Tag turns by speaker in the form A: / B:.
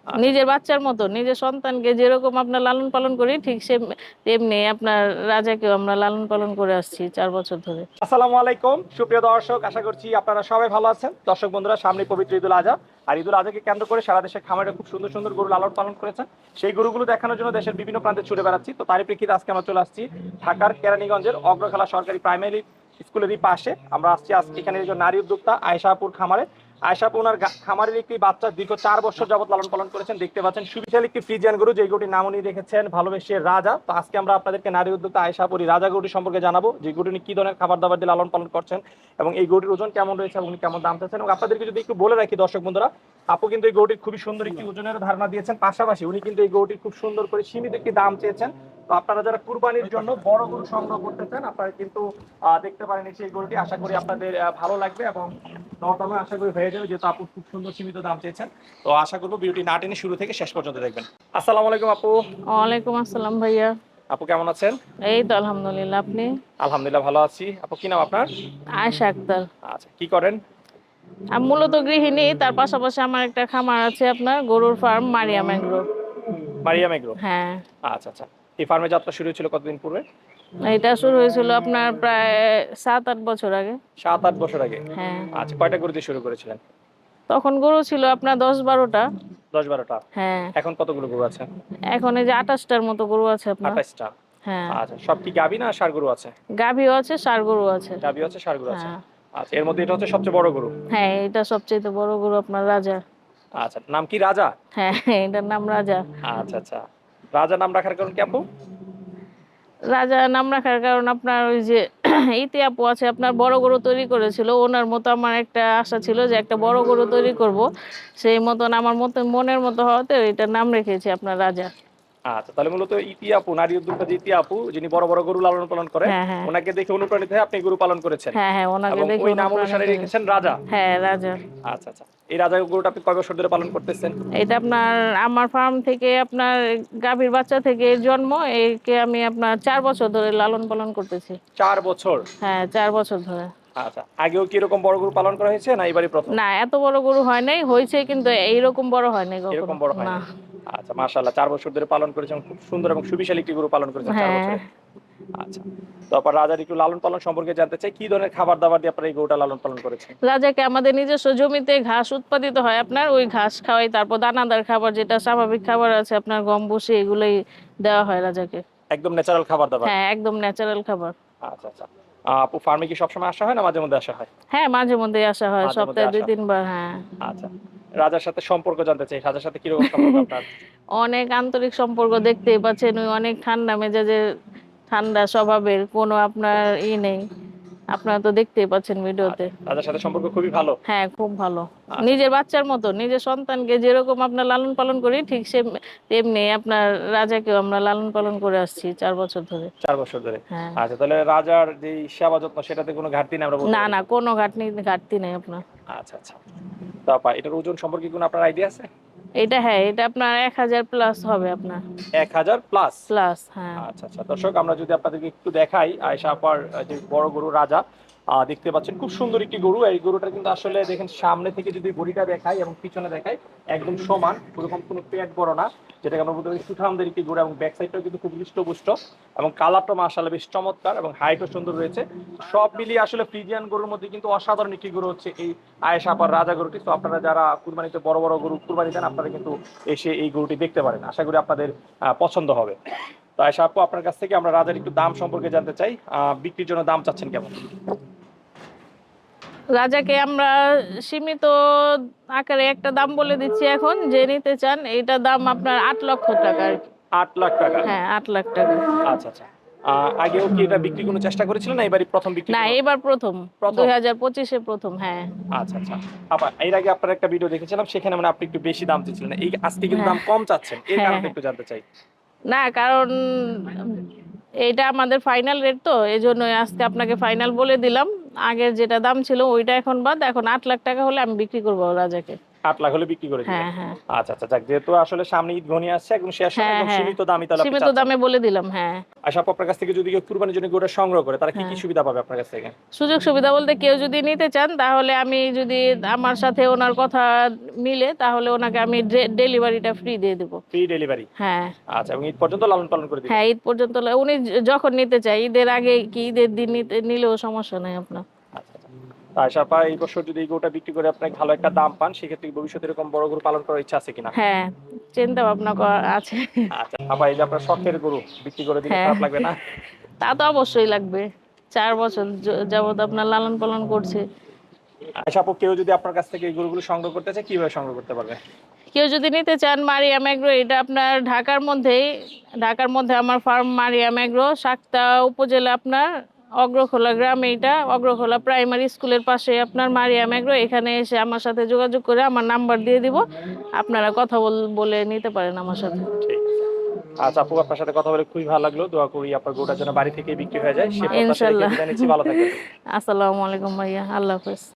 A: আচ্ছা
B: নিজের বাচ্চার মতো, নিজের সন্তানকে যেরকম আপনার লালন পালন করি ঠিক সে তেমনি আপনার রাজাকেও আমরা লালন পালন করে আসছি 4 বছর ধরে।
A: আসসালামু আলাইকুম সুপ্রিয় দর্শক, আশা করছি আপনারা সবাই ভালো আছেন। দর্শক বন্ধুরা, সামনে পবিত্র ঈদুল আজহা, আর ঈদুল আজহাকে কেন্দ্র করে সারা দেশের খামারে খুব সুন্দর সুন্দর গরু লালন পালন করেছেন। সেই গরুগুলো দেখানোর জন্য দেশের বিভিন্ন প্রান্তে ছুটে বেড়াচ্ছি। তো তারই প্রেক্ষিতে আজকে আমরা চলে আসছি ঢাকার কেরানীগঞ্জের অগ্রখালা সরকারি প্রাইমারি স্কুলেরই পাশে। আমরা আসছি আজকে এখানে একজন নারী উদ্যোক্তা আয়েশাপুর খামারে। আয়েশাপু ওনার খামারের একটি বাচ্চা দীর্ঘ 4 বছর যাবত লালন পালন করেছেন। দেখতে পাচ্ছেন সুবিশাল একটি ফ্রিজিয়ান গরু, যে গরুটির নাম উনি রেখেছেন ভালোবেসে রাজা। তো আজকে আমরা আপনাদেরকে নারী উদ্যোক্তা আয়েশাপুর রাজা গরুটি সম্পর্কে জানাবো, যে গরুটি কি ধরনের খাবার দাবার দিয়ে লালন পালন করছেন এবং এই গরুটির ওজন কেমন রয়েছে এবং উনি কেমন দাম চাচ্ছেন। এবং আপনাদেরকে যদি একটু বলে রাখি দর্শক বন্ধুরা, আপু কিন্তু এই গরুটির খুবই সুন্দর একটি ওজনের ধারণা দিয়েছেন, পাশাপাশি উনি কিন্তু এই গরুটির খুব সুন্দর করে সীমিত একটি দাম চেয়েছেন। তো আপনারা যারা কুরবানির জন্য বড় গরু সংগ্রহ করতে চান, আপনারা কিন্তু দেখতে পারেন সেই গরুটি। আশা করি আপনাদের ভালো লাগবে এবং দরদামে আশা করি হয়ে যাবে, যেহেতু আপু খুব সুন্দর সীমিত দাম চেয়েছেন। তো আশা করবো ভিডিওটি না টেনে শুরু থেকে শেষ পর্যন্ত দেখবেন। আসসালামু আলাইকুম আপু।
B: ওয়ালাইকুম আসসালাম ভাইয়া।
A: আপু কেমন আছেন?
B: এই তো আলহামদুলিল্লাহ, আপনি?
A: আলহামদুলিল্লাহ ভালো আছি। আপু কি নাম আপনার?
B: আয়েশা আক্তার।
A: আচ্ছা, কি করেন?
B: আমি মূলত গৃহিণী, তার পাশাপাশি আমার একটা খামার আছে আপনার গরুর ফার্ম, মারিয়াম এগ্রো।
A: মারিয়াম এগ্রো।
B: হ্যাঁ।
A: আচ্ছা আচ্ছা। এই ফার্মে যাত্রা শুরু হয়েছিল কতদিন পূর্বে?
B: এটা শুরু হয়েছিল আপনার প্রায় 7-8 বছর আগে।
A: 7-8 বছর আগে।
B: হ্যাঁ।
A: আচ্ছা, কয়টা গরু দিয়ে শুরু করেছিলেন?
B: তখন গরু ছিল আপনার 10-12টা।
A: 10-12টা।
B: হ্যাঁ।
A: এখন কতগুলো গরু আছে?
B: এখন এই যে 28টার মতো গরু আছে আপনার।
A: 28টা।
B: হ্যাঁ।
A: আচ্ছা, সব কি গাভী না ষাঁড় গরু আছে?
B: গাভীও আছে, ষাঁড় গরু আছে।
A: গাভী আছে, ষাঁড় গরু আছে।
B: হ্যাঁ।
A: আচ্ছা, এর মধ্যে এটা হচ্ছে সবচেয়ে বড় গরু।
B: হ্যাঁ, এটা সবচেয়ে বড় গরু আপনার রাজা।
A: আচ্ছা, নাম কি রাজা?
B: হ্যাঁ, এটার নাম রাজা।
A: আচ্ছা আচ্ছা। রাজা নাম রাখার কারণ কি আপু?
B: রাজা নাম রাখার কারণ আপনার ওই যে ইতি আপু আছে আপনার, বড় গরু তৈরি করেছিল, ওনার মতো আমার একটা আশা ছিল যে একটা বড় গরু তৈরি করব। সেই মতন আমার মতো মনের মতো হওয়াতে এটার নাম রেখেছি আপনার রাজা।
A: আচ্ছা, তাহলে মূলত ইতি আপু, নারী উদ্যোক্তা যে ইতি আপু, যিনি বড় বড় গরু লালন পালন করে,
B: হ্যাঁ, হ্যাঁ।
A: ওনাকে দেখে অনুপ্রাণিত হয়ে আপনি গরু পালন করেছেন
B: হ্যাঁ, হ্যাঁ, ওনাকে
A: এবং
B: দেখে
A: ওই নাম অনুসারে
B: অনুপ্রাণিত হয়ে।
A: রেখেছেন রাজা।
B: হ্যাঁ, রাজা।
A: আচ্ছা আচ্ছা। এই রাজা গরুটা আপনি কয় বছর ধরে পালন করতেছেন?
B: এটা আপনার আমার ফার্ম থেকে আপনার গাভীর বাচ্চা থেকে এর জন্ম, একে আমি আপনার 4 বছর ধরে লালন পালন করতেছি।
A: 4 বছর।
B: হ্যাঁ, 4 বছর ধরে।
A: আচ্ছা, আগেও কি এরকম বড় গরু পালন করা হয়েছে না এবারই প্রথম?
B: না, এত বড় গরু হয় নাই, হয়েছে কিন্তু এইরকম বড় হয় নাই কখনো।
A: এরকম বড়
B: না।
A: হয়নি। আচ্ছা, মাশাআল্লাহ, 4 বছর ধরে পালন করেছেন, খুব সুন্দর এবং সুবিশাল একটি গরু পালন করেছেন 4
B: হ্যাঁ।
A: বছরে। আচ্ছা, তারপর রাজার একটু লালন পালন সম্পর্কে জানতে চাই, কি ধরনের খাবার দাবার দিয়ে আপনারা এই গরুটা লালন পালন করেছেন?
B: রাজাকে আমাদের নিজস্ব জমিতে ঘাস উৎপাদিত হয় আপনার, ওই ঘাস খাওয়াই, তারপর দানাদার খাবার যেটা স্বাভাবিক খাবার আছে আপনার গম ভুসি, এগুলোই দেওয়া হয় রাজাকে।
A: একদম ন্যাচারাল খাবার দাবার।
B: হ্যাঁ, একদম ন্যাচারাল খাবার।
A: আচ্ছা আচ্ছা। আপু, ফার্মে কি সবসময় আসা হয় না মাঝে মধ্যে আসা হয়?
B: হ্যাঁ, মাঝে মধ্যে আসা হয়,
A: মাঝে মধ্যে
B: সপ্তাহে
A: আসা।
B: 2-3 বার। হ্যাঁ।
A: আচ্ছা, রাজার সাথে সম্পর্ক জানতে চাই, রাজার সাথে কিরকম সম্পর্ক আপনার?
B: অনেক আন্তরিক সম্পর্ক, দেখতেই পাচ্ছেন ওই অনেক ঠান্ডা মেজাজের, ঠান্ডা স্বভাবের, কোনো আপনার নেই। আপনারা তো দেখতেই পাচ্ছেন ভিডিওতে।
A: আচ্ছা, রাজার সাথে সম্পর্ক খুবই ভালো।
B: হ্যাঁ, খুব ভালো।
A: আচ্ছা
B: নিজের বাচ্চার মতো, নিজের সন্তানকে যেরকম আপনার লালন পালন করি ঠিক সে তেমনি আপনার রাজাকেও আমরা লালন পালন করে আসছি 4 বছর ধরে।
A: 4 বছর ধরে।
B: হ্যাঁ।
A: আচ্ছা, তাহলে রাজার যে সেবা যত্ন সেটাতে কোনো ঘাটতি নেই আমরা বলতে
B: না,
A: পারি?
B: না, কোনো ঘাটতি নেই আপনার।
A: আচ্ছা আচ্ছা। তারপর এটার ওজন সম্পর্কে কোনো আপনার আইডিয়া আছে?
B: এটা, হ্যাঁ, এটা আপনার 1000 প্লাস হবে আপনার।
A: 1000 প্লাস।
B: প্লাস, হ্যাঁ।
A: আচ্ছা আচ্ছা। দর্শক, আমরা যদি আপনাদেরকে একটু দেখাই আয়েশা আপার যে বড় গরু রাজা, দেখতে পাচ্ছেন খুব সুন্দর একটি গরু। এই গরুটা কিন্তু আসলে দেখেন, সামনে থেকে যদি বডিটা দেখাই এবং পিছনে দেখাই একদম সমান, ওরকম কোনো পেট বড় না, যেটাকে আমরা বলতে পারি সুঠামদের একটি গরু। এবং ব্যাক সাইডটাও কিন্তু খুব হৃষ্টপুষ্ট এবং কালারটা মাশাআল্লাহ বেশ চমৎকার এবং হাইটও সুন্দর রয়েছে। সব মিলিয়ে আসলে ফ্রিজিয়ান গরুর মধ্যে কিন্তু অসাধারণ একটি গরু হচ্ছে এই আয়েশা আপার রাজা গরুটি। তো আপনারা যারা কুরবানিতে বড় বড় গরু কুরবানি দেন, আপনারা কিন্তু এসে এই গরুটি দেখতে পারেন। আশা করি আপনাদের পছন্দ হবে। তো আয়েশা আপু, আপনার কাছ থেকে আমরা রাজার একটু দাম সম্পর্কে জানতে চাই। বিক্রির জন্য দাম চাচ্ছেন কেমন?
B: রাজাকে আমরা সীমিত আকারে একটা দাম বলে দিচ্ছি, এখন যে নিতে চান এটার দাম আপনার 8 লক্ষ টাকা আর কি।
A: 8 লাখ টাকা।
B: হ্যাঁ, 8 লাখ টাকা।
A: আচ্ছা আচ্ছা। আগেও কি এটা বিক্রি কোনো চেষ্টা করেছিলেন না এবারই প্রথম বিক্রি
B: না,
A: কোনো?
B: এবার প্রথম।
A: প্রথম।
B: 2025-এ প্রথম। হ্যাঁ।
A: আচ্ছা আচ্ছা। আবার এর আগে আপনার একটা ভিডিও দেখেছিলাম, সেখানে মানে আপনি একটু বেশি দাম চেয়েছিলেন, এই আজকে কিন্তু
B: হ্যাঁ,
A: দাম কম চাচ্ছেন, এর
B: হ্যাঁ,
A: কারণটা
B: হ্যাঁ।
A: একটু জানতে চাই।
B: না, কারণ এটা আমাদের ফাইনাল রেট, তো এই জন্য আজকে আপনাকে ফাইনাল বলে দিলাম। আগের যেটা দাম ছিল ওইটা এখন বাদ, এখন 8 লাখ টাকা হলে আমি বিক্রি করবো রাজাকে।
A: 8 লাখ হলে বিক্রি করে দিবেন।
B: হ্যাঁ হ্যাঁ
A: আচ্ছা আচ্ছা, যাক, যেহেতু আসলে সামনে ঈদ ঘনিয়ে আসছে, একদম শেষ সময়,
B: হ্যাঁ
A: একদম
B: হ্যাঁ
A: সীমিত দামই তাহলে আপনি
B: সীমিত
A: চাচ্ছেন।
B: দামে বলে দিলাম। হ্যাঁ
A: আশা আপু, আপনার কাছ থেকে যদি কেউ কুরবানির জন্য গরুটা সংগ্রহ করে, তারা কি কি
B: হ্যাঁ
A: সুবিধা পাবে আপনার কাছ থেকে?
B: সুযোগ সুবিধা বলতে কেউ যদি নিতে চান তাহলে আমি যদি আমার সাথে ওনার কথা মিলে তাহলে ওনাকে আমি ডেলিভারিটা ফ্রি দিয়ে দেবো।
A: Free delivery?
B: হ্যাঁ
A: আচ্ছা, এবং ঈদ পর্যন্ত লালন পালন করে দিবেন?
B: হ্যাঁ ঈদ পর্যন্ত উনি যখন নিতে চাই, ঈদের আগে কি ঈদের দিন নিলেও সমস্যা নেই আপনার।
A: আচ্ছা আচ্ছা। তো আশা আপা, এই বছর যদি এই গরুটা বিক্রি করে আপনি ভালো একটা দাম পান, সেক্ষেত্রে কি ভবিষ্যতে এরকম বড় গরু পালন করার ইচ্ছা আছে কিনা?
B: হ্যাঁ চিন্তা ভাবনা আছে।
A: আচ্ছা আপা, এই যে আপনার শখের গরু বিক্রি করে দিলে
B: হ্যাঁ
A: খারাপ লাগবে না?
B: তা তো অবশ্যই লাগবে, 4 বছর যাবত আপনার লালন পালন করছে।
A: আশা আপু, কেউ যদি আপনার কাছ থেকে এই গরুগুলো সংগ্রহ করতে চায়, কিভাবে সংগ্রহ করতে পারবে?
B: কেউ যদি নিতে চান, মারিয়াম এগ্রো, এটা আপনার ঢাকার মধ্যে আমার ফার্ম মারিয়াম এগ্রো, শাক্তা উপজেলা, আপনার অগ্রখোলা গ্রামে, এটা অগ্রখোলা প্রাইমারি স্কুলের পাশে আপনার মারিয়াম এগ্রো। এখানে এসে আমার সাথে যোগাযোগ করে আমার নাম্বার দিয়ে দিব, আপনারা কথা বলে নিতে পারেন আমার সাথে।
A: ঠিক আছে। আচ্ছা আপু, আপনার সাথে কথা বলে খুবই ভালো লাগলো। দোয়া করি আপনার গরুটা যেন বাড়ি থেকে বিক্রি হয়ে যায়, সে প্রত্যাশা রেখে
B: ইনশাল্লাহ।
A: বিদায় নিচ্ছি। ভালো থাকবেন।
B: আসসালামু আলাইকুম ভাইয়া, আল্লাহ হাফেজ।